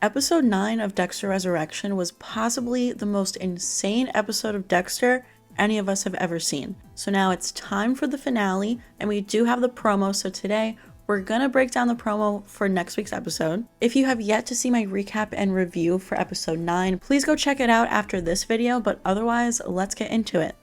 Episode 9 of Dexter Resurrection was possibly the most insane episode of Dexter any of us have ever seen. So now it's time for the finale, and we do have the promo, so today we're gonna break down the promo for next week's episode. If you have yet to see my recap and review for episode 9, please go check it out after this video, but otherwise, let's get into it.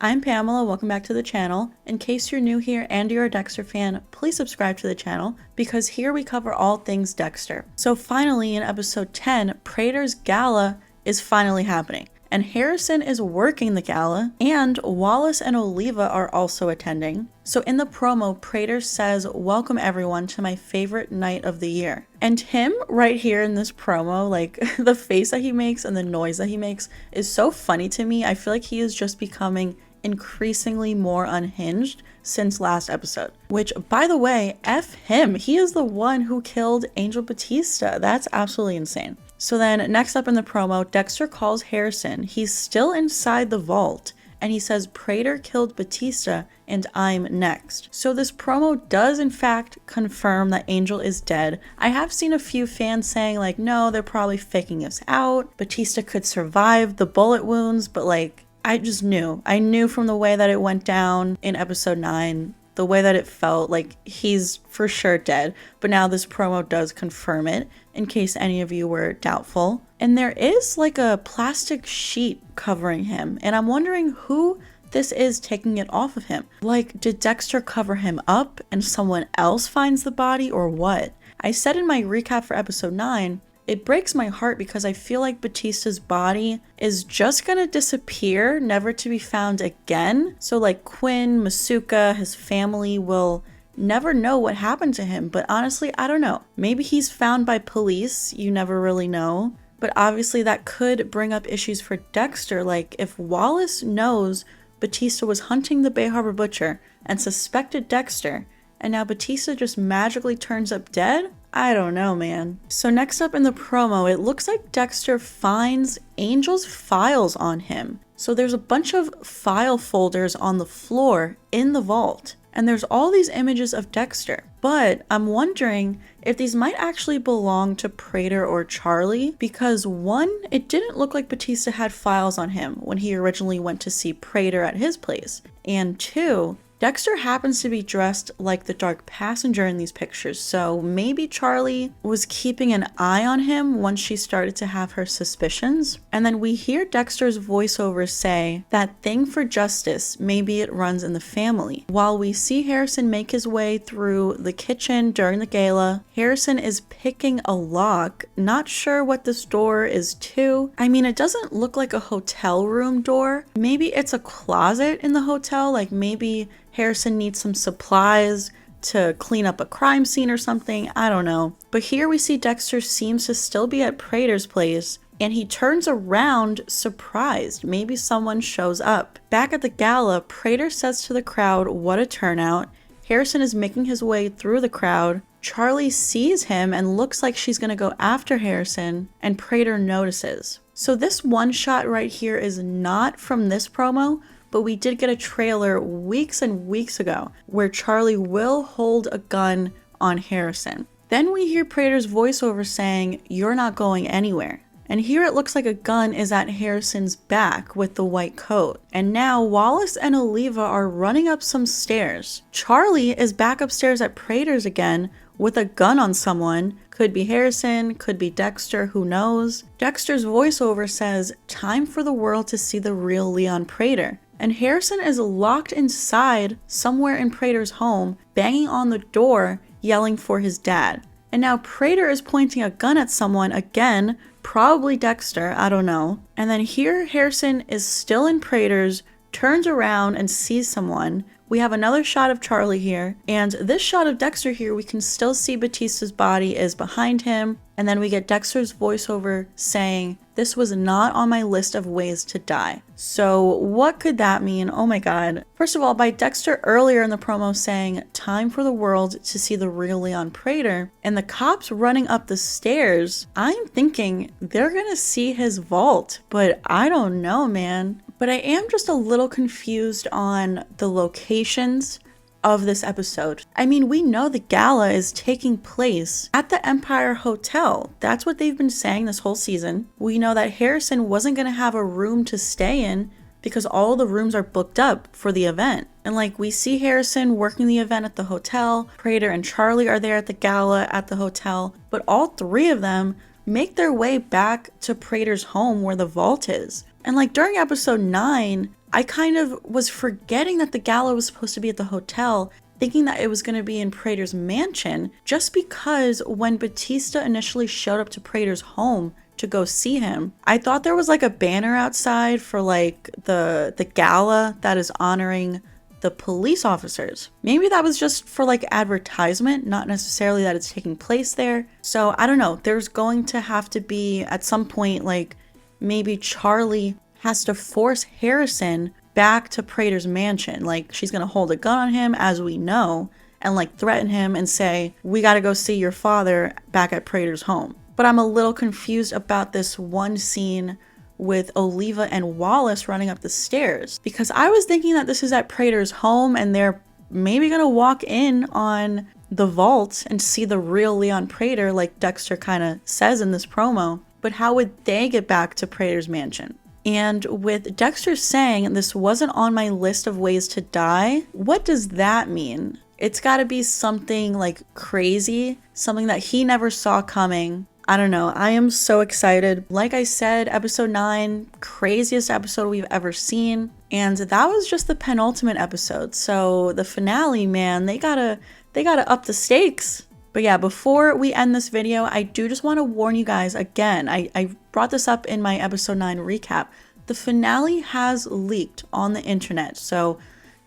I'm Pamela, welcome back to the channel. In case you're new here and you're a Dexter fan, please subscribe to the channel because here we cover all things Dexter. So finally in episode 10, Prader's gala is finally happening. And Harrison is working the gala, and Wallace and Oliva are also attending. So in the promo, Prader says, "Welcome everyone to my favorite night of the year." And him right here in this promo, like the face that he makes and the noise that he makes is so funny to me. I feel like he is just becoming increasingly more unhinged since last episode. Which, by the way, F him. He is the one who killed Angel Batista. That's absolutely insane. So then next up in the promo, Dexter calls Harrison. He's still inside the vault and he says, "Prader killed Batista and I'm next." So this promo does in fact confirm that Angel is dead. I have seen a few fans saying like, no, they're probably faking this out. Batista could survive the bullet wounds, but like, I just knew. I knew from the way that it went down in episode 9, the way that it felt, like he's for sure dead. But now this promo does confirm it, in case any of you were doubtful. And there is like a plastic sheet covering him, and I'm wondering who this is taking it off of him. Like, did Dexter cover him up and someone else finds the body, or what? I said in my recap for episode 9, it breaks my heart because I feel like Batista's body is just gonna disappear, never to be found again. So like Quinn, Masuka, his family will never know what happened to him. But honestly, I don't know. Maybe he's found by police, you never really know. But obviously that could bring up issues for Dexter. Like if Wallace knows Batista was hunting the Bay Harbor Butcher and suspected Dexter, and now Batista just magically turns up dead? I don't know, man. So next up in the promo, it looks like Dexter finds Angel's files on him. So there's a bunch of file folders on the floor in the vault, and there's all these images of Dexter. But I'm wondering if these might actually belong to Prader or Charlie, because one, it didn't look like Batista had files on him when he originally went to see Prader at his place. And two, Dexter happens to be dressed like the dark passenger in these pictures, so maybe Charlie was keeping an eye on him once she started to have her suspicions. And then we hear Dexter's voiceover say, "That thing for justice, maybe it runs in the family." While we see Harrison make his way through the kitchen during the gala, Harrison is picking a lock. Not sure what this door is to. I mean, it doesn't look like a hotel room door. Maybe it's a closet in the hotel, like maybe Harrison needs some supplies to clean up a crime scene or something, I don't know. But here we see Dexter seems to still be at Prader's place, and he turns around surprised. Maybe someone shows up. Back at the gala, Prader says to the crowd, "What a turnout." Harrison is making his way through the crowd. Charlie sees him and looks like she's gonna go after Harrison, and Prader notices. So this one shot right here is not from this promo, but we did get a trailer weeks and weeks ago where Charlie will hold a gun on Harrison. Then we hear Prader's voiceover saying, "You're not going anywhere." And here it looks like a gun is at Harrison's back with the white coat. And now Wallace and Oliva are running up some stairs. Charlie is back upstairs at Prader's again with a gun on someone. Could be Harrison, could be Dexter, who knows? Dexter's voiceover says, "Time for the world to see the real Leon Prader." And Harrison is locked inside somewhere in Prader's home, banging on the door, yelling for his dad. And now Prader is pointing a gun at someone again, probably Dexter, I don't know. And then here Harrison is still in Prader's, turns around and sees someone. We have another shot of Charlie here, and this shot of Dexter here, we can still see Batista's body is behind him, and then we get Dexter's voiceover saying, "This was not on my list of ways to die." So what could that mean? Oh my god. First of all, by Dexter earlier in the promo saying, "Time for the world to see the real Leon Prader," and the cops running up the stairs, I'm thinking they're gonna see his vault, but I don't know, man. But I am just a little confused on the locations of this episode. I mean, we know the gala is taking place at the Empire Hotel. That's what they've been saying this whole season. We know that Harrison wasn't going to have a room to stay in because all the rooms are booked up for the event. And like, we see Harrison working the event at the hotel. Prader and Charlie are there at the gala at the hotel. But all three of them make their way back to Prader's home where the vault is. And like, during episode 9, I kind of was forgetting that the gala was supposed to be at the hotel, thinking that it was going to be in Prader's mansion, just because when Batista initially showed up to Prader's home to go see him, I thought there was like a banner outside for like the gala that is honoring the police officers. Maybe that was just for like advertisement, not necessarily that it's taking place there. So I don't know, there's going to have to be at some point, like maybe Charlie has to force Harrison back to Prader's mansion. Like, she's gonna hold a gun on him, as we know, and like threaten him and say, we gotta go see your father back at Prader's home. But I'm a little confused about this one scene with Oliva and Wallace running up the stairs, because I was thinking that this is at Prader's home and they're maybe gonna walk in on the vault and see the real Leon Prader, like Dexter kind of says in this promo. But how would they get back to Prader's mansion? And with Dexter saying this wasn't on my list of ways to die, what does that mean? It's gotta be something like crazy, something that he never saw coming. I don't know. I am so excited. Like I said, episode 9, craziest episode we've ever seen. And that was just the penultimate episode. So the finale, man, they gotta up the stakes. But yeah, before we end this video, I do just want to warn you guys again. I brought this up in my episode 9 recap. The finale has leaked on the internet. So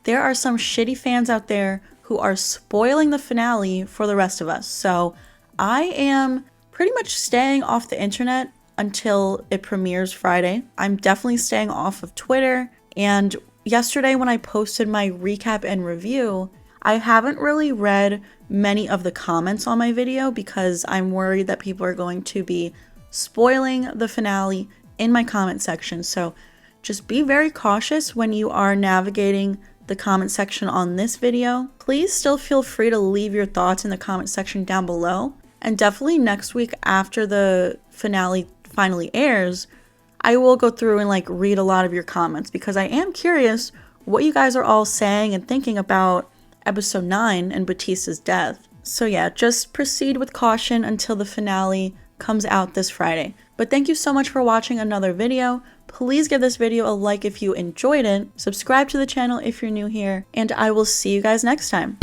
there are some shitty fans out there who are spoiling the finale for the rest of us. So I am pretty much staying off the internet until it premieres Friday. I'm definitely staying off of Twitter. And yesterday when I posted my recap and review, I haven't really read many of the comments on my video because I'm worried that people are going to be spoiling the finale in my comment section. So just be very cautious when you are navigating the comment section on this video. Please still feel free to leave your thoughts in the comment section down below. And definitely next week after the finale finally airs, I will go through and like read a lot of your comments because I am curious what you guys are all saying and thinking about episode 9 and Batista's death. So yeah, just proceed with caution until the finale comes out this Friday. But thank you so much for watching another video. Please give this video a like if you enjoyed it, subscribe to the channel if you're new here, and I will see you guys next time.